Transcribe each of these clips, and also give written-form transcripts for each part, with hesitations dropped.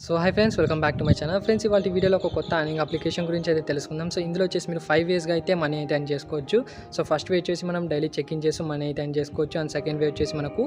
So hi friends, welcome back to my channel. Friends, ఇవాళ వీడియోలో ఒక కొత్త అర్నింగ్ అప్లికేషన్ గురించి అయితే తెలుసుకుందాం. సో ఇందులో వచ్చేసి మీరు 5 వేస్గా అయితే మనీ అయితే ఎర్న్ చేసుకోవచ్చు. సో ఫస్ట్ వే వచ్చేసి మనం డైలీ చెక్ ఇన్ చేసి మనీ అయితే ఎర్న్ చేసుకోవచ్చు. అండ్ సెకండ్ వే వచ్చేసి మనకు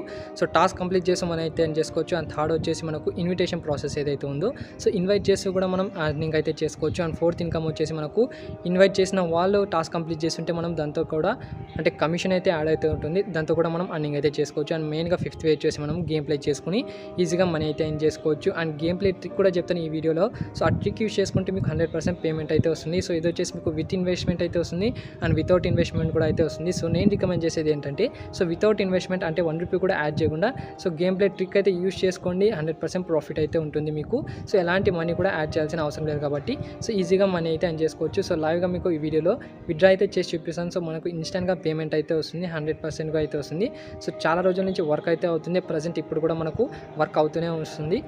టాస్క్ కంప్లీట్ చేసి మనీ అయితే ఎర్న్ చేసుకోవచ్చు. అండ్ థర్డ్ వచ్చేసి మనకు ఇన్విటేషన్ ప్రాసెస్ ఏదైతే ఉందో సో ఇన్వైట్ చేసి కూడా మనం అర్నింగ్ అయితే చేసుకోవచ్చు. అండ్ ఫోర్త్ ఇన్కమ్ వచ్చేసి మనకు ఇన్వైట్ చేసిన వాళ్ళు టాస్క్ కంప్లీట్ చేస్తుంటే మనం దాంతో కూడా అంటే కమిషన్ అయితే యాడ్ అయితే ఉంటుంది. దాంతో కూడా మనం అర్నింగ్ అయితే చేసుకోవచ్చు. అండ్ మెయిన్గా ఫిఫ్త్ వే వచ్చేసి మనం గేమ్ ప్లే చేసుకుని ఈజీగా మనీ అయితే ఎర్న్ చేసుకోవచ్చు. అండ్ గేమ్ ప్లే ట్రిక్ కూడా చెప్తాను ఈ వీడియోలో. సో ఆ ట్రిక్ యూస్ చేసుకుంటే మీకు 100% పేమెంట్ అయితే వస్తుంది. సో ఇది వచ్చేసి మీకు విత్ ఇన్వెస్ట్మెంట్ అయితే వస్తుంది అండ్ వితౌట్ ఇన్వెస్ట్మెంట్ కూడా అయితే వస్తుంది. సో నేను రికమెండ్ చేసేది ఏంటంటే సో వితౌట్ ఇన్వెస్ట్మెంట్ అంటే 1 రూపీ కూడా యాడ్ చేయకుండా సో గేమ్ ప్లే ట్రిక్ అయితే యూస్ చేసుకోండి. 100% ప్రాఫిట్ అయితే ఉంటుంది మీకు. సో ఎలాంటి మనీ కూడా యాడ్ చేయాల్సిన అవసరం లేదు కాబట్టి సో ఈజీగా మనీ అయితే ఎర్న్ చేసుకోవచ్చు. సో లైవ్గా మీకు ఈ వీడియోలో విత్డ్రా అయితే చేసి చూపిస్తాను. సో మనకు ఇన్స్టెంట్గా పేమెంట్ అయితే వస్తుంది, 100%గా అయితే వస్తుంది. సో చాలా రోజుల నుంచి వర్క్ అయితే అవుతుంది. ప్రజెంట్ ఇప్పుడు కూడా మనకు వర్క్ అవుతూనే వస్తుంది.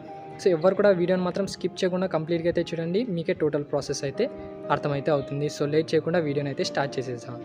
సో ఎవరు కూడా వీడియోని మాత్రం స్కిప్ చేయకుండా కంప్లీట్గా అయితే చూడండి, మీకే టోటల్ ప్రాసెస్ అయితే అర్థమైతే అవుతుంది. సో లేట్ చేయకుండా వీడియోని అయితే స్టార్ట్ చేసేసాం.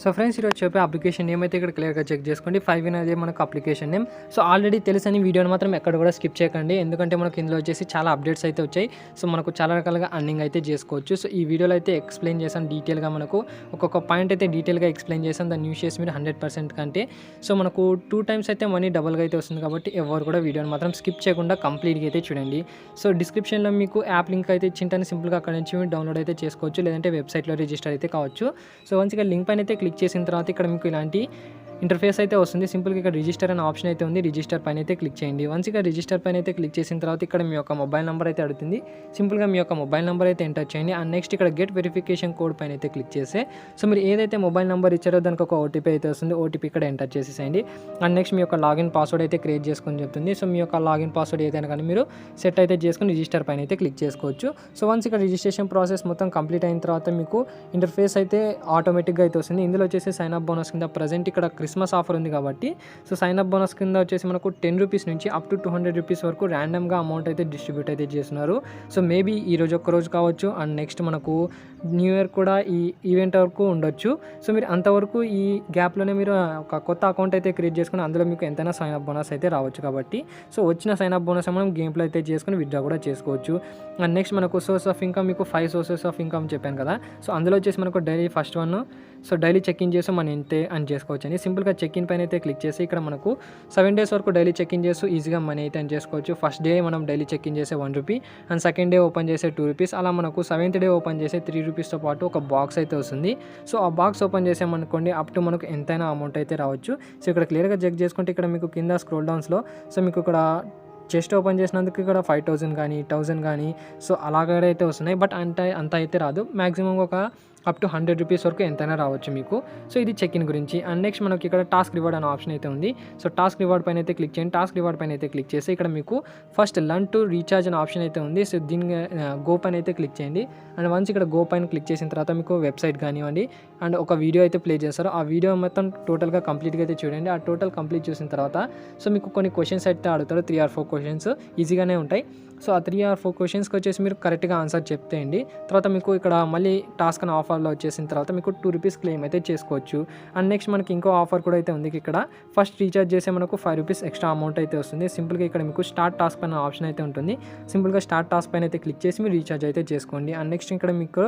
సో ఫ్రెండ్స్, ఈరోజు చెప్పే అప్లికేషన్ నేమ్ అయితే ఇక్కడ క్లియర్గా చెక్ చేసుకోండి. 5 అనేది మనకు అప్లికేషన్ నేమ్. సో ఆల్రెడీ తెలుసని వీడియోని మాత్రం ఎక్కడ కూడా స్కిప్ చేయకండి, ఎందుకంటే మనకు ఇందులో వచ్చేసి చాలా అప్డేట్స్ అయితే వచ్చాయి. సో మనకు చాలా రకాలుగా అర్నింగ్ అయితే చేసుకోవచ్చు. సో ఈ వీడియోలో అయితే ఎక్స్ప్లెయిన్ చేశాను డీటెయిల్గా, మనకు ఒక్కొక్క పాయింట్ అయితే డీటెయిల్గా ఎక్స్ప్లెయిన్ చేశాను. దాన్ని యూస్ చేసి మీరు 100% కంటే సో మనకు 2 టైమ్స్ అయితే మనీ డబల్గా అయితే వస్తుంది. కాబట్టి ఎవరు కూడా వీడియోని మాత్రం స్కిప్ చేయకుండా కంప్లీట్గా అయితే చూడండి. సో డిస్క్రిప్షన్లో మీకు యాప్ లింక్ అయితే ఇచ్చింటాను, సింపుల్గా అక్కడ నుంచి మీరు డౌన్లోడ్ అయితే చేసుకోవచ్చు, లేదంటే వెబ్సైట్లో రిజిస్టర్ అయితే కావచ్చు. సో వన్స్ ఇక లింక్ పైన అయితే క్లిక్ చేసిన తర్వాత ఇక్కడ మీకు ఇలాంటి ఇంటర్ఫేస్ అయితే వస్తుంది. సింపుల్గా ఇక్కడ రిజిస్టర్ అనే ఆప్షన్ అయితే ఉంది, రిజిస్టర్ పైన అయితే క్లిక్ చేయండి. వన్స్ ఇక రిజిస్టర్ పైన అయితే క్లిక్ చేసిన తర్వాత ఇక్కడ మీ యొక్క మొబైల్ నెంబర్ అయితే అడుగుతుంది. సింపుల్గా మీ యొక్క మొబైల్ నెంబర్ అయితే ఎంటర్ చేయండి. అండ్ నెక్స్ట్ ఇక్కడ గెట్ వెరిఫికేషన్ కోడ్ పైన అయితే క్లిక్ చేస్తే సో మీరు ఏదైతే మొబైల్ నెంబర్ ఇచ్చారో దానికి ఒక ఓటీపీ అయితే వస్తుంది. ఓటీపీ ఇక్కడ ఎంటర్ చేసేసేయండి. అండ్ నెక్స్ట్ మీ యొక్క లాగిన్ పాస్వర్డ్ అయితే క్రియేట్ చేసుకొని చెప్తుంది. సో మీ యొక్క లాగిన్ పాస్వర్డ్ ఏదైనా కానీ మీరు సెట్ అయితే చేసుకుని రిజిస్టర్ పైన అయితే క్లిక్ చేసుకోవచ్చు. సో వన్స్ ఇక్కడ రిజిస్ట్రేషన్ ప్రాసెస్ మొత్తం కంప్లీట్ అయిన తర్వాత మీకు ఇంటర్ఫేస్ అయితే ఆటోమేటిక్గా అయితే వస్తుంది. ఇందులో వచ్చేసి సైన్ అప్ బోనస్ కింద ప్రజెంట్ ఇక్కడ క్రిస్మస్ ఆఫర్ ఉంది కాబట్టి సో సైన్ అప్ బోనస్ కింద వచ్చేసి మనకు 10 రూపీస్ నుంచి అప్ టు 200 రూపీస్ వరకు ర్యాండమ్గా అమౌంట్ అయితే డిస్ట్రిబ్యూట్ అయితే చేస్తున్నారు. సో మేబీ ఈ రోజు ఒక్క రోజు కావచ్చు, అండ్ నెక్స్ట్ మనకు న్యూ ఇయర్ కూడా ఈ ఈవెంట్ వరకు ఉండొచ్చు. సో మీరు అంతవరకు ఈ గ్యాప్లోనే మీరు ఒక కొత్త అకౌంట్ అయితే క్రియేట్ చేసుకుని అందులో మీకు ఎంతైనా సైన్ అప్ బోనస్ అయితే రావచ్చు. కాబట్టి సో వచ్చిన సైన్ అప్ బోనస్ మనం గేమ్లో అయితే చేసుకుని విత్డ్రా కూడా చేసుకోవచ్చు. అండ్ నెక్స్ట్ మనకు సోర్స్ ఆఫ్ ఇన్కమ్, మీకు 5 సోర్సెస్ ఆఫ్ ఇన్కమ్ చెప్పాను కదా. సో అందులో వచ్చేసి మనకు daily first one so daily check in చేసి మనం ఎంతే అని చేసుకోవచ్చు అని సింపుల్గా చెక్ ఇన్ పైన అయితే క్లిక్ చేసి ఇక్కడ మనకు 7 డేస్ వరకు డైలీ చెక్ ఇన్ చేస్తూ ఈజీగా మనీ అయితే అని చేసుకోవచ్చు. ఫస్ట్ డే మనం డైలీ చెక్ ఇన్ చేసే 1 rupee and second day open చేసే 2 రూపీస్, అలా మనకు 7th డే ఓపెన్ చేసే 3 రూపీస్తో పాటు ఒక బాక్స్ అయితే వస్తుంది. సో ఆ బాక్స్ ఓపెన్ చేసామనుకోండి అప్ టు మనకు ఎంతైనా అమౌంట్ అయితే రావచ్చు. సో ఇక్కడ క్లియర్గా చెక్ చేసుకుంటే ఇక్కడ మీకు కింద స్క్రోల్ డౌన్స్లో సో మీకు ఇక్కడ చెస్ట్ ఓపెన్ చేసినందుకు ఇక్కడ 5000 కానీ 1000 కానీ సో అలాగైతే వస్తున్నాయి. బట్ అంత అయితే రాదు, మ్యాక్సిమం ఒక అప్ టు 100 రూపీస్ వరకు ఎంతైనా రావచ్చు మీకు. సో ఇది చెక్ ఇన్ గురించి. అండ్ నెక్స్ట్ మనకి ఇక్కడ టాస్క్ రివార్డ్ అనే ఆప్షన్ అయితే ఉంది. సో టాస్క్ రివార్డ్ పైన అయితే క్లిక్ చేయండి. టాస్క్ రివార్డ్ పైన అయితే క్లిక్ చేసి ఇక్కడ మీకు ఫస్ట్ లర్న్ టు రీఛార్జ్ అనే ఆప్షన్ అయితే ఉంది. సో దీని గో పైన అయితే క్లిక్ చేయండి. అండ్ వన్స్ ఇక్కడ గో పైన క్లిక్ చేసిన తర్వాత మీకు వెబ్సైట్ కానివ్వండి అండ్ ఒక వీడియో అయితే ప్లే చేస్తారు. ఆ వీడియో మొత్తం టోటల్గా కంప్లీట్గా అయితే చూడండి. ఆ టోటల్ కంప్లీట్ చూసిన తర్వాత సో మీకు కొన్ని క్వశ్చన్స్ అయితే అడుగుతారు, 3 or 4 క్వశ్చన్స్ ఈజీగానే ఉంటాయి. సో ఆ 3 or 4 క్వశ్చన్స్కి వచ్చేసి మీరు కరెక్ట్గా ఆన్సర్ చెప్తేయండి. తర్వాత మీకు ఇక్కడ మళ్ళీ టాస్క్ అనే ఆఫర్లో వచ్చేసిన తర్వాత మీకు 2 రూపీస్ క్లెయిమ్ అయితే చేసుకోవచ్చు. అండ్ నెక్స్ట్ మనకి ఇంకో ఆఫర్ కూడా అయితే ఉంది. ఇక్కడ ఫస్ట్ రీఛార్జ్ చేసే మనకు 5 రూపీస్ ఎక్స్ట్రా అమౌంట్ అయితే వస్తుంది. సింపుల్గా ఇక్కడ మీకు స్టార్ట్ టాస్క్ పైన ఆప్షన్ అయితే ఉంటుంది. సింపుల్గా స్టార్ట్ టాస్క్ పైన అయితే క్లిక్ చేసి మీరు రీఛార్జ్ అయితే చేసుకోండి. అండ్ నెక్స్ట్ ఇక్కడ మీకు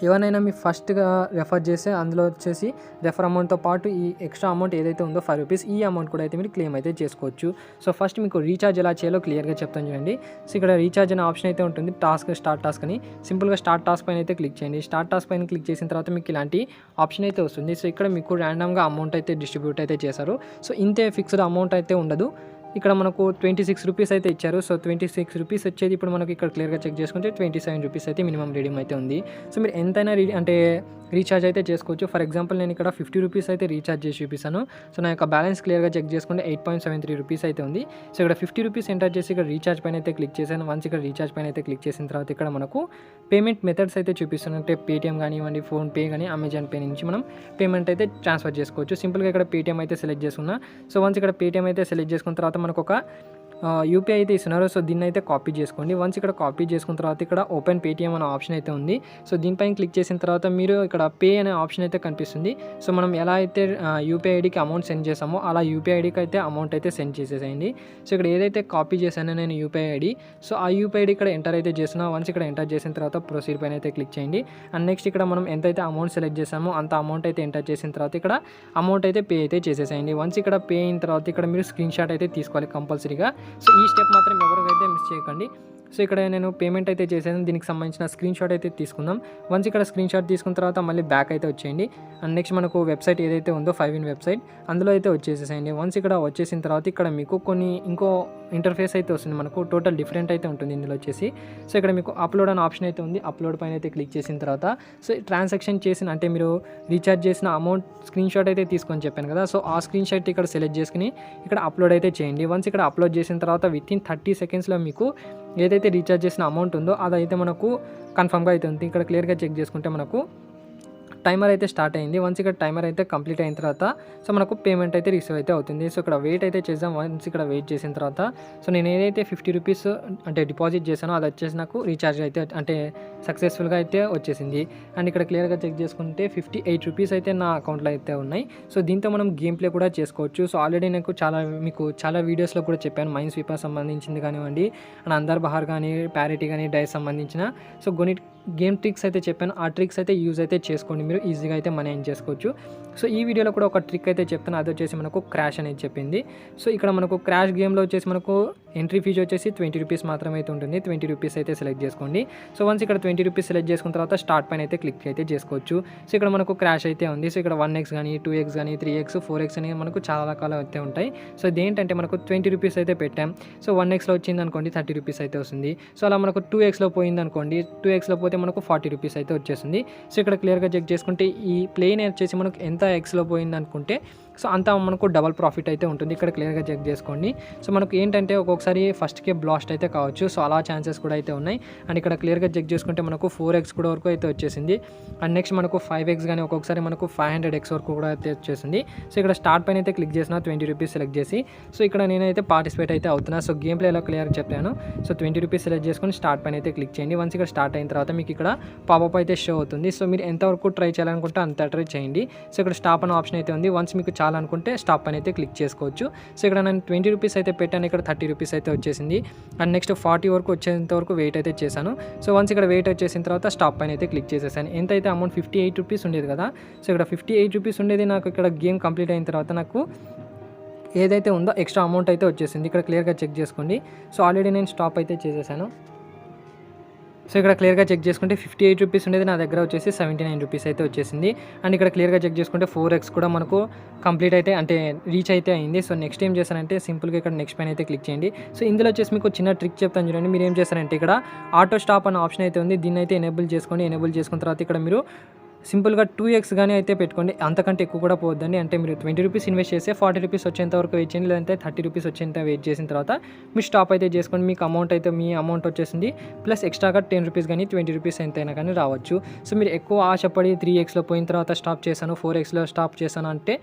ఎవరైనా మీ ఫస్ట్గా రెఫర్ చేస్తే అందులో వచ్చేసి రెఫర్ అమౌంట్తో పాటు ఈ ఎక్స్ట్రా అమౌంట్ ఏదైతే ఉందో 5 రూపీస్, ఈ అమౌంట్ కూడా అయితే మీరు క్లెయిమ్ అయితే చేసుకోవచ్చు. సో ఫస్ట్ మీకు రీఛార్జ్ ఎలా చేయాలో క్లియర్గా చెప్తాను చూడండి. సో ఇక్కడ రీఛార్జ్ అనే ఆప్షన్ అయితే ఉంటుంది, స్టార్ట్ టాస్క్ అని. సింపుల్గా స్టార్ట్ టాస్క్ పైన అయితే క్లిక్ చేయండి. స్టార్ట్ టాస్క్ పైన క్లిక్ చేసిన తర్వాత మీకు ఇలాంటి ఆప్షన్ అయితే వస్తుంది. సో ఇక్కడ మీకు ర్యాండమ్గా అమౌంట్ అయితే డిస్ట్రిబ్యూట్ అయితే చేశారు. సో ఇంతే ఫిక్స్డ్ అమౌంట్ అయితే ఉండదు. ఇక్కడ మనకు 26 రూపీస్ అయితే ఇచ్చారు. సో 26 రూపీస్ వచ్చేది ఇప్పుడు మనకి ఇక్కడ క్లియర్గా చెక్ చేసుకుంటే 27 రూపీస్ అయితే మినిమం రీడింగ్ అయితే ఉంది. సో మీరు ఎంతైనా అంటే రీఛార్జ్ అయితే చేసుకోవచ్చు. ఫర్ ఎగ్జాంపుల్ నేను ఇక్కడ 50 రూపీస్ అయితే రీఛార్జ్ చేసి చూపిస్తాను. సో నా యొక్క బ్యాలెన్స్ క్లియర్గా చెక్ చేసుకుంటే 8.73 రూపీస్ అయితే ఉంది. సో ఇక్కడ 50 రూపీస్ ఎంటర్ చేసి ఇక్కడ రీఛార్జ్ పైన అయితే క్లిక్ చేశాను. వన్స్ ఇక్కడ రీఛార్జ్ పైన అయితే క్లిక్ చేసిన తర్వాత ఇక్కడ మనకు పేమెంట్ మెథడ్స్ అయితే చూపిస్తున్నాయి. అంటే పేటీఎం కానివ్వండి, ఫోన్పే కానీ, అమెజాన్ పే నుంచి మనం పేమెంట్ అయితే ట్రాన్స్ఫర్ చేసుకోవచ్చు. సింపుల్గా ఇక్కడ పేటీఎం అయితే సెలెక్ట్ చేసుకున్నా. సో వన్స్ ఇక్కడ పేటీఎం అయితే సెలెక్ట్ చేసుకున్న తర్వాత మనకు ఒక యూపీఐ అయితే ఇస్తున్నారు. సో దీన్ని అయితే కాపీ చేసుకోండి. వన్స్ ఇక్కడ కాపీ చేసుకున్న తర్వాత ఇక్కడ ఓపెన్ పేటీఎం అనే ఆప్షన్ అయితే ఉంది. సో దీనిపైన క్లిక్ చేసిన తర్వాత మీరు ఇక్కడ పే అనే ఆప్షన్ అయితే కనిపిస్తుంది. సో మనం ఎలా అయితే యూపీఐ ఐడికి అమౌంట్ సెండ్ చేసామో అలా యూపీఐ ఐడికి అయితే అమౌంట్ అయితే సెండ్ చేసేసేయండి. సో ఇక్కడ ఏదైతే కాపీ చేశానో నేను యూపీఐ ఐడి, సో ఆ యూపీఐ ఐడి ఇక్కడ ఎంటర్ అయితే చేస్తున్నా. వన్స్ ఇక్కడ ఎంటర్ చేసిన తర్వాత ప్రొసీడ్ పైన అయితే క్లిక్ చేయండి. అండ్ నెక్స్ట్ ఇక్కడ మనం ఎంతైతే అమౌంట్ సెలెక్ట్ చేసామో అంత అమౌంట్ అయితే ఎంటర్ చేసిన తర్వాత ఇక్కడ అమౌంట్ అయితే పే అయితే చేసేసేయండి. వన్స్ ఇక్కడ పే అయిన తర్వాత ఇక్కడ మీరు స్క్రీన్ షాట్ అయితే తీసుకోవాలి కంపల్సరీగా. సో ఈ స్టెప్ మాత్రం ఎవరికైతే మిస్ చేయకండి. సో ఇక్కడ నేను పేమెంట్ అయితే చేశాను, దీనికి సంబంధించిన స్క్రీన్ షాట్ అయితే తీసుకుందాం. వన్స్ ఇక్కడ స్క్రీన్ షాట్ తీసుకున్న తర్వాత మళ్ళీ బ్యాక్ అయితే వచ్చేయండి. అండ్ నెక్స్ట్ మనకు వెబ్సైట్ ఏదైతే ఉందో 5in వెబ్సైట్ అందులో అయితే వచ్చేసేయండి. వన్స్ ఇక్కడ వచ్చేసిన తర్వాత ఇక్కడ మీకు ఇంకో ఇంటర్ఫేస్ అయితే వస్తుంది, మనకు టోటల్ డిఫరెంట్ అయితే ఉంటుంది ఇందులో వచ్చేసి. సో ఇక్కడ మీకు అప్లోడ్ అనే ఆప్షన్ అయితే ఉంది. అప్లోడ్ పైన అయితే క్లిక్ చేసిన తర్వాత సో ట్రాన్సాక్షన్ చేసిన అంటే మీరు రీఛార్జ్ చేసిన అమౌంట్ స్క్రీన్ షాట్ అయితే తీసుకొని చెప్పాను కదా, సో ఆ స్క్రీన్ షాట్ ఇక్కడ సెలెక్ట్ చేసుకుని ఇక్కడ అప్లోడ్ అయితే చేయండి. వన్స్ ఇక్కడ అప్లోడ్ చేసిన తర్వాత వితిన్ 30 సెకండ్స్లో మీకు ఏదైతే రీఛార్జ్ చేసిన అమౌంట్ ఉందో అదైతే మనకు కన్ఫర్మ్గా అయితే ఉంది. ఇక్కడ క్లియర్గా చెక్ చేసుకుంటే మనకు టైమర్ అయితే స్టార్ట్ అయింది. వన్స్ ఇక్కడ టైమర్ అయితే కంప్లీట్ అయిన తర్వాత సో మనకు పేమెంట్ అయితే రిసీవ్ అయితే అవుతుంది. సో ఇక్కడ వెయిట్ అయితే చేద్దాం. వన్స్ ఇక్కడ వెయిట్ చేసిన తర్వాత సో నేను ఏదైతే 50 రూపీస్ అంటే డిపాజిట్ చేశానో అది వచ్చేసి నాకు రీఛార్జ్ అయితే అంటే సక్సెస్ఫుల్గా అయితే వచ్చేసింది. అండ్ ఇక్కడ క్లియర్గా చెక్ చేసుకుంటే 58 రూపీస్ అయితే నా అకౌంట్లో అయితే ఉన్నాయి. సో దీంతో మనం గేమ్ ప్లే కూడా చేసుకోవచ్చు. సో ఆల్రెడీ మీకు చాలా వీడియోస్లో కూడా చెప్పాను, మైన్ స్వీపర్ సంబంధించింది కానివ్వండి, అండ్ అందర్ బహార్ కానీ ప్యారిటీ కానీ డైస్ సంబంధించిన సో కొన్ని గేమ్ ట్రిక్స్ అయితే చెప్పాను. ఆ ట్రిక్స్ అయితే యూజ్ అయితే చేసుకోండి, మీరు ఈజీగా అయితే మనీ ఎర్న్ చేసుకోవచ్చు. సో ఈ వీడియోలో కూడా ఒక ట్రిక్ అయితే చెప్తాను, అది వచ్చేసి మనకు క్రాష్ అనేది చెప్పింది. సో ఇక్కడ మనకు క్రాష్ గేమ్లో వచ్చేసి మనకు ఎంట్రీ ఫీజు వచ్చేసి 20 రూపీస్ మాత్రమే అయితే ఉంటుంది. 20 రూపీస్ అయితే సెలెక్ట్ చేసుకోండి. సో వన్స్ ఇక్కడ 20 రూపీస్ సెలెక్ట్ చేసుకున్న తర్వాత స్టార్ట్ పైన అయితే క్లిక్ అయితే చేసుకోవచ్చు. సో ఇక్కడ మనకు క్రాష్ అయితే ఉంది. సో ఇక్కడ 1x కానీ 2x కానీ 3x 4x అని మనకు చాలా రకాలు అయితే ఉంటాయి. సో ఇదేంటంటే మనకు 20 రూపీస్ అయితే పెట్టాం. సో 1xలో వచ్చింది అనుకోండి 30 రూపీస్ అయితే వస్తుంది. సో అలా మనకు 2xలో పోయింది అనుకోండి, 2xలో పోతే మనకు 40 రూపీస్ అయితే వచ్చేస్తుంది. సో ఇక్కడ క్లియర్గా చెక్ చేసుకుంటే ఈ ప్లేన్ వచ్చేసి మనకు ఎంత ఎక్స్లో పోయింది అనుకుంటే సో అంతా మనకు డబల్ ప్రాఫిట్ అయితే ఉంటుంది. ఇక్కడ క్లియర్గా చెక్ చేసుకోండి. సో మనకు ఏంటంటే ఒక్కొక్కసారి ఫస్ట్కే బ్లాస్ట్ అయితే కావచ్చు, సో అలా ఛాన్సెస్ కూడా అయితే ఉన్నాయి. అండ్ ఇక్కడ క్లియర్గా చెక్ చేసుకుంటే మనకు 4x కూడా వరకు అయితే వచ్చేసింది. అండ్ నెక్స్ట్ మనకు 5x కానీ ఒక్కొక్కసారి మనకు 500x వరకు కూడా అయితే వచ్చేసింది. సో ఇక్కడ స్టార్ట్ పైన అయితే క్లిక్ చేసిన 20 రూపీస్ సెలెక్ట్ చేసి సో ఇక్కడ నేనైతే పార్టిసిపేట్ అయితే అవుతున్నా. సో గేమ్ ప్లేలో క్లియర్గా చెప్పాను. సో 20 రూపీస్ సెలెక్ట్ చేసుకొని స్టార్ట్ పైన అయితే క్లిక్ చేయండి. వన్స్ ఇక్కడ స్టార్ట్ అయిన తర్వాత మీకు ఇక్కడ పాపప్ అయితే షో అవుతుంది. సో మీరు ఎంతవరకు ట్రై చేయాలనుకుంటే అంత ట్రై చేయండి. సో ఇక్కడ స్టాప్ అనే ఆప్షన్ అయితే ఉంది. వన్స్ మీకు చాలనుకుంటే స్టాప్ అని అయితే క్లిక్ చేసుకోవచ్చు. సో ఇక్కడ నేను 20 రూపీస్ అయితే పెట్టాను, ఇక్కడ 30 రూపీస్ అయితే వచ్చేసింది. అండ్ నెక్స్ట్ 40 వరకు వచ్చేంత వరకు వెయిట్ అయితే చేశాను. సో వన్స్ ఇక్కడ వెయిట్ వచ్చేసిన తర్వాత స్టాప్ పైన అయితే క్లిక్ చేసేసాను. ఎంత అయితే అమౌంట్ 58 రూపీస్ ఉండేది కదా, సో ఇక్కడ 58 రూపీస్ ఉండేది నాకు ఇక్కడ గేమ్ కంప్లీట్ అయిన తర్వాత నాకు ఏదైతే ఉందో ఎక్స్ట్రా అమౌంట్ అయితే వచ్చేసింది. ఇక్కడ క్లియర్గా చెక్ చేసుకోండి. సో ఆల్రెడీ నేను స్టాప్ అయితే చేసేసాను. సో ఇక్కడ క్లియర్గా చెక్ చేసుకుంటే 58 రూపీస్ ఉండేది నా దగ్గర వచ్చేసి 79 రూపీస్ అయితే వచ్చేసింది. అండ్ ఇక్కడ క్లియర్గా చెక్ చేసుకుంటే 4x కూడా మనకు కంప్లీట్ అయితే అంటే రీచ్ అయితే అయింది. సో నెక్స్ట్ ఏం చేస్తారంటే సింపుల్గా ఇక్కడ నెక్స్ట్ పైన అయితే క్లిక్ చేయండి. సో ఇందులో వచ్చేసి మీకు చిన్న ట్రిక్ చెప్తాను చూడండి. మీరు ఏం చేస్తారంటే ఇక్కడ ఆటో స్టాప్ అనే ఆప్షన్ అయితే ఉంది, దీన్ని అయితే ఎనేబుల్ చేసుకోండి. ఎనేబుల్ చేసుకున్న తర్వాత ఇక్కడ మీరు సింపుల్గా 2x కానీ అయితే పెట్టుకోండి, అంతకంటే ఎక్కువ కూడా పోద్దండి. అంటే మీరు 20 రూపీస్ ఇన్వెస్ట్ చేస్తే 40 రూపీస్ వచ్చేంత వరకు వెయిట్ చేయండి, లేదంటే 30 రూపీస్ వచ్చేంత వెయిట్ చేసిన తర్వాత మీరు స్టాప్ అయితే చేసుకోండి. మీకు అమౌంట్ అయితే మీ అమౌంట్ వచ్చేసింది ప్లస్ ఎక్స్ట్రాగా 10 రూపీస్ కానీ 20 రూపీస్ ఎంతైనా కానీ రావచ్చు. సో మీరు ఎక్కువ ఆశపడి 3xలో పోయిన తర్వాత స్టాప్ చేశాను, 4xలో స్టాప్ చేశాను అంటే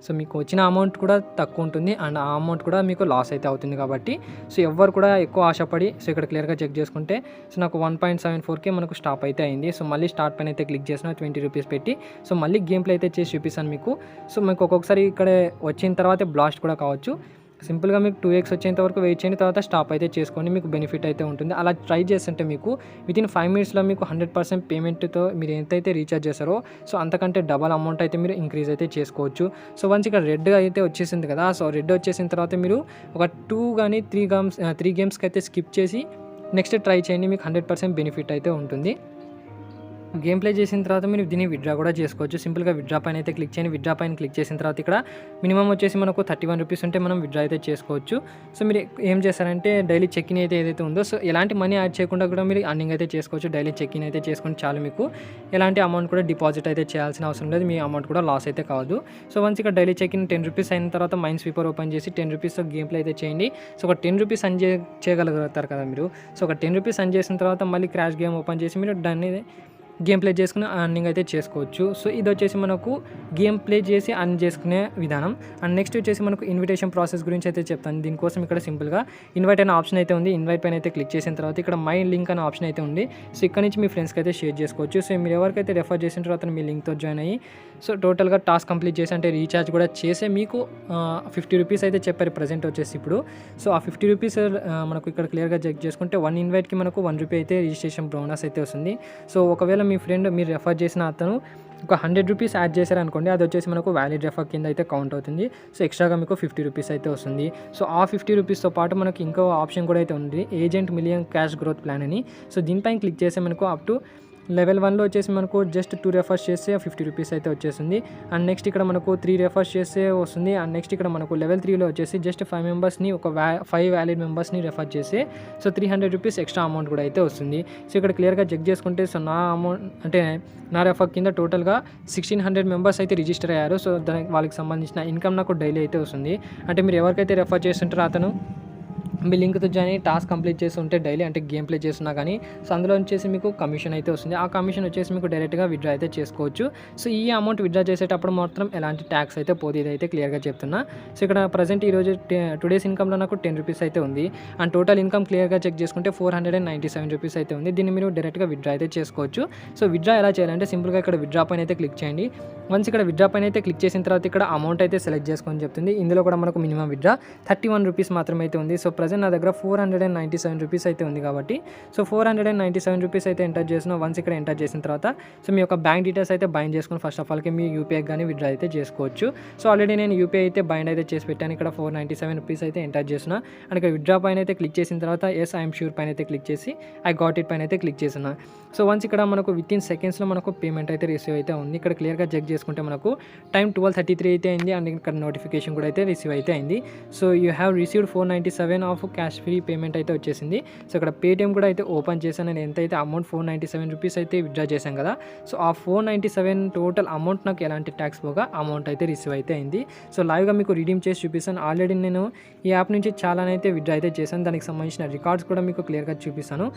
సో మీకు వచ్చిన అమౌంట్ కూడా తక్కువ ఉంటుంది అండ్ ఆ అమౌంట్ కూడా మీకు లాస్ అయితే అవుతుంది. కాబట్టి సో ఎవ్వరు కూడా ఎక్కువ ఆశపడి సో ఇక్కడ క్లియర్గా చెక్ చేసుకుంటే సో నాకు 1.74K మనకు స్టాప్ అయితే అయింది. సో మళ్ళీ స్టార్ట్ పైన అయితే క్లిక్ చేసిన 20 రూపీస్ పెట్టి సో మళ్ళీ గేమ్ ప్లే అయితే చేసి చూపిస్తాను మీకు. సో మీకు ఒక్కొక్కసారి ఇక్కడ వచ్చిన తర్వాత బ్లాస్ట్ కూడా కావచ్చు. సింపుల్గా మీకు 2x వచ్చేంత వరకు వెయిట్ చేయండి, తర్వాత స్టాప్ అయితే చేసుకోండి, మీకు బెనిఫిట్ అయితే ఉంటుంది. అలా ట్రై చేస్తుంటే మీకు వితిన్ 5 మినిట్స్లో మీకు 100% పేమెంట్తో మీరు ఎంతైతే రీఛార్జ్ చేస్తారో సో అంతకంటే డబల్ అమౌంట్ అయితే మీరు ఇంక్రీజ్ అయితే చేసుకోవచ్చు. సో వన్స్ ఇక్కడ రెడ్ అయితే వచ్చేసింది కదా, సో రెడ్ వచ్చేసిన తర్వాత మీరు ఒక 2 కానీ 3 గేమ్స్కి అయితే స్కిప్ చేసి నెక్స్ట్ ట్రై చేయండి, మీకు 100% బెనిఫిట్ అయితే ఉంటుంది. గేమ్ ప్లే చేసిన తర్వాత మీరు దీన్ని విత్డ్రా కూడా చేసుకోవచ్చు. సింపుల్గా విత్డ్రా పైన అయితే క్లిక్ చేయండి. విత్డ్రా పైన క్లిక్ చేసిన తర్వాత ఇక్కడ మినిమం వచ్చేసి మనకు 31 రూపీస్ ఉంటే మనం విత్డ్రా అయితే చేసుకోవచ్చు. సో మీరు ఏం చేస్తారంటే డైలీ చెక్ ఇన్ అయితే ఏదైతే ఉందో సో ఎలాంటి మనీ యాడ్ చేయకుండా కూడా మీరు అర్నింగ్ అయితే చేసుకోవచ్చు. డైలీ చెక్ ఇన్ అయితే చేసుకుని చాలు, మీకు ఎలాంటి అమౌంట్ కూడా డిపాజిట్ అయితే చేయాల్సిన అవసరం లేదు, మీ అమౌంట్ కూడా లాస్ అయితే కావద్దు. సో వన్స్ ఇక్కడ డైలీ చెక్ ఇన్ 10 రూపీస్ అయిన తర్వాత మైన్ స్వీపర్ ఓపెన్ చేసి 10 రూపీస్తో గేమ్ ప్లే అయితే చేయండి. సో ఒక 10 రూపీస్ అన్ చేయగలుగుతారు కదా మీరు. సో ఒక 10 రూపీస్ అన్ చేసిన తర్వాత మళ్ళీ క్రాష్ గేమ్ ఓపెన్ చేసి మీరు దాన్ని గేమ్ ప్లే చేసుకుని అర్నింగ్ అయితే చేసుకోవచ్చు. సో ఇది వచ్చేసి మనకు గేమ్ ప్లే చేసి అర్న్ చేసుకునే విధానం. అండ్ నెక్స్ట్ వచ్చేసి మనకు ఇన్విటేషన్ ప్రాసెస్ గురించి అయితే చెప్తాను. దీనికోసం ఇక్కడ సింపుల్గా ఇన్వైట్ అనే ఆప్షన్ అయితే ఉంది. ఇన్వైట్ పైన అయితే క్లిక్ చేసిన తర్వాత ఇక్కడ మై లింక్ అనే ఆప్షన్ అయితే ఉంది. సో ఇక్కడ నుంచి మీ ఫ్రెండ్స్కి అయితే షేర్ చేసుకోవచ్చు. సో మీరు ఎవరికైతే రెఫర్ చేసిన తర్వాత మీ లింక్తో జాయిన్ అయ్యి సో టోటల్గా టాస్క్ కంప్లీట్ చేసి అంటే రీఛార్జ్ కూడా చేసే మీకు 50 రూపీస్ అయితే చెప్పారు ప్రజెంట్ వచ్చేసి ఇప్పుడు. సో ఆ 50 రూపీస్ మనకు ఇక్కడ క్లియర్గా చెక్ చేసుకుంటే 1 ఇన్వైట్కి మనకు 1 రూపీ అయితే రిజిస్ట్రేషన్ బోనస్ అయితే వస్తుంది. సో ఒకవేళ మీ ఫ్రెండ్ మీరు రెఫర్ చేసిన అతను ఒక 100 రూపీస్ యాడ్ చేశారనుకోండి, అది వచ్చేసి మనకు వ్యాలిడ్ రెఫర్ కింద అయితే కౌంట్ అవుతుంది. సో ఎక్స్ట్రాగా మీకు 50 రూపీస్ అయితే వస్తుంది. సో ఆ 50 రూపీస్తో పాటు మనకి ఇంకో ఆప్షన్ కూడా అయితే ఉంది, agent million cash growth plan అని. సో దీనిపైన క్లిక్ చేస్తే మనకు అప్ టు లెవెల్ 1లో వచ్చేసి మనకు జస్ట్ 2 రెఫర్స్ చేస్తే 50 రూపీస్ అయితే వచ్చేసింది. అండ్ నెక్స్ట్ ఇక్కడ మనకు 3 రెఫర్స్ చేస్తే వస్తుంది. అండ్ నెక్స్ట్ ఇక్కడ మనకు లెవెల్ 3లో వచ్చేసి జస్ట్ 5 మెంబర్స్ని ఒక 5 వ్యాలిడ్ మెంబర్స్ని రెఫర్ చేస్తే సో 300 రూపీస్ ఎక్స్ట్రా అమౌంట్ కూడా అయితే వస్తుంది. సో ఇక్కడ క్లియర్గా చెక్ చేసుకుంటే సో నా అమౌంట్ అంటే నా రెఫర్ కింద టోటల్గా 1600 మెంబర్స్ అయితే రిజిస్టర్ అయ్యారు. సో దానికి వాళ్ళకి సంబంధించిన ఇన్కమ్ నాకు డైలీ అయితే వస్తుంది. అంటే మీరు ఎవరికైతే రెఫర్ చేస్తుంటారో అతను మీ లింక్తో జాయిన్ అయ్యి టాస్క్ కంప్లీట్ చేస్తుంటే డైలీ అంటే గేమ్ ప్లే చేస్తున్నా కానీ సో అందులో వచ్చేసి మీకు కమిషన్ అయితే వస్తుంది. ఆ కమిషన్ వచ్చేసి మీకు డైరెక్ట్గా విత్డ్రా అయితే చేసుకోవచ్చు. సో ఈ అమౌంట్ విత్డ్రా చేసేటప్పుడు మాత్రం ఎలాంటి ట్యాక్స్ అయితే పోదు, ఇదైతే క్లియర్గా చెప్తున్నా. సో ఇక్కడ ప్రజెంట్ ఈరోజు టుడేస్ ఇన్కమ్లో నాకు 10 రూపీస్ అయితే ఉంది. అండ్ టోటల్ ఇన్కమ్ క్లియర్గా చెక్ చేసుకుంటే 497 రూపీస్ అయితే ఉంది. దీన్ని మీరు డైరెక్ట్గా విత్డ్రా అయితే చేసుకోవచ్చు. సో విత్డ్రా ఎలా చేయాలంటే సింపుల్గా ఇక్కడ విత్డ్రా పైన అయితే క్లిక్ చేయండి. వన్స్ ఇక్కడ విత్డ్రా పైన అయితే క్లిక్ చేసిన తర్వాత ఇక్కడ అమౌంట్ అయితే సెలెక్ట్ చేసుకొని చెప్తుంది. ఇందులో కూడా మనకు మినిమం విత్డ్రా 31 రూపీస్ మాత్రమే అయితే ఉంది. సో ప్రజెంట్ నా దగ్గర 497 రూపీస్ అయితే ఉంది కాబట్టి సో 497 రూపీస్ అయితే ఎంటర్ చేసిన. వన్స్ ఇక్కడ ఎంటర్ చేసిన తర్వాత సో మీ యొక్క బ్యాంక్ డీటెయిల్స్ అయితే బైండ్ చేసుకుని ఫస్ట్ ఆఫ్ ఆల్కి మీ యూపీఐ కానీ విత్డ్రా అయితే చేసుకోవచ్చు. సో ఆల్రెడీ నేను యూపీఐ అయితే బైండ్ అయితే చేసి పెట్టాను. ఇక్కడ 497 రూపీస్ అయితే ఎంటర్ చేసిన. అండ్ ఇక్కడ విత్డ్రా పైన అయితే క్లిక్ చేసిన తర్వాత ఎస్ ఐఎమ్ ష్యూర్ పైన అయితే క్లిక్ చేసి ఐ గాట్ ఇట్ పైన అయితే క్లిక్ చేసిన. సో వన్స్ ఇక్కడ మనకు విత్ ఇన్ సెకండ్స్లో మనకు పేమెంట్ అయితే రిసీవ్ అయితే ఉంది. ఇక్కడ క్లియర్గా చెక్ చేసుకుంటే మనకు టైం 12:33 అయితే అయింది. అండ్ ఇక్కడ నోటిఫికేషన్ కూడా అయితే రిసీవ్ అయితే అయింది. So you have received 497 of cash free payment అయితే వచ్చేసింది. సో ఇక్కడ పేటిఎం కూడా అయితే ఓపెన్ చేశాను. నేను ఎంతైతే అమౌంట్ 497 రూపీస్ అయితే విత్డ్రా చేశాను కదా, సో ఆ 497 టోటల్ అమౌంట్ నాకు ఎలాంటి ట్యాక్స్ పోగా అమౌంట్ అయితే రిసీవ్ అయితే అయింది. సో లైవ్గా మీకు రిడీమ్ చేసి చూపిస్తాను. ఆల్రెడీ నేను ఈ యాప్ నుంచి చాలానైతే విత్డ్రా అయితే చేశాను. దానికి సంబంధించిన రికార్డ్స్ కూడా మీకు క్లియర్గా చూపిస్తాను.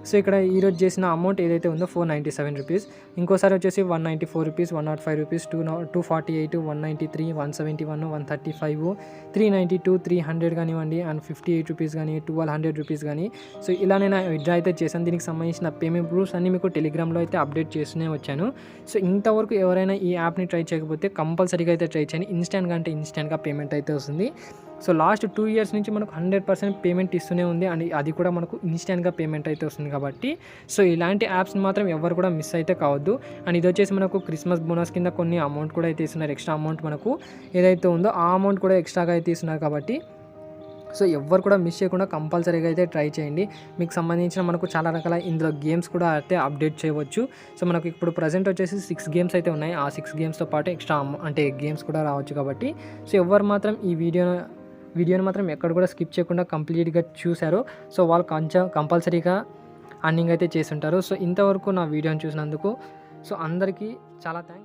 సో ఇక్కడ ఈరోజు చేసిన అమౌంట్ ఏదైతే ఉందో 497 రూపీస్, ఇంకోసారి వచ్చేసి 194 రూపీస్, 105 రూపీస్, 248, 193, 171, 135, 392, 300 కానివ్వండి, అండ్ 58 రూపీస్ కానీ 1200 రూపీస్ కానీ. సో ఇలా నేను విత్డ్రా అయితే చేశాను. దీనికి సంబంధించిన పేమెంట్ ప్రూఫ్స్ అన్నీ మీకు టెలిగ్రామ్లో అయితే అప్డేట్ చేస్తూనే వచ్చాను. సో ఇంతవరకు ఎవరైనా ఈ యాప్ని ట్రై చేయకపోతే కంపల్సరీగా అయితే ట్రై చేయండి. ఇన్స్టెంట్గా అంటే ఇన్స్టెంట్గా పేమెంట్ అయితే వస్తుంది. సో లాస్ట్ 2 ఇయర్స్ నుంచి మనకు 100% పేమెంట్ ఇస్తూనే ఉంది. అండ్ అది కూడా మనకు ఇన్స్టెంట్గా పేమెంట్ అయితే వస్తుంది కాబట్టి సో ఇలాంటి యాప్స్ని మాత్రం ఎవరు కూడా మిస్ అయితే కావద్దు. అండ్ ఇది వచ్చేసి మనకు క్రిస్మస్ బోనస్ కింద కొన్ని అమౌంట్ కూడా అయితే ఇస్తున్నారు. ఎక్స్ట్రా అమౌంట్ మనకు ఏదైతే ఉందో ఆ అమౌంట్ కూడా ఎక్స్ట్రాగా అయితే ఇస్తున్నారు కాబట్టి సో ఎవ్వరు కూడా మిస్ చేయకుండా కంపల్సరీగా అయితే ట్రై చేయండి. మీకు సంబంధించిన మనకు చాలా రకాల ఇందులో గేమ్స్ కూడా అయితే అప్డేట్ చేయవచ్చు. సో మనకు ఇప్పుడు ప్రజెంట్ వచ్చేసి 6 గేమ్స్ అయితే ఉన్నాయి. ఆ 6 గేమ్స్తో పాటు ఎక్స్ట్రా అంటే గేమ్స్ కూడా రావచ్చు కాబట్టి సో ఎవ్వరు మాత్రం ఈ వీడియోని మాత్రం ఎక్కడ కూడా స్కిప్ చేయకుండా కంప్లీట్గా చూశారో సో వాళ్ళు కంపల్సరీగా అర్నింగ్ అయితే చేస్తుంటారు. సో ఇంతవరకు నా వీడియోని చూసినందుకు సో అందరికీ చాలా థ్యాంక్స్.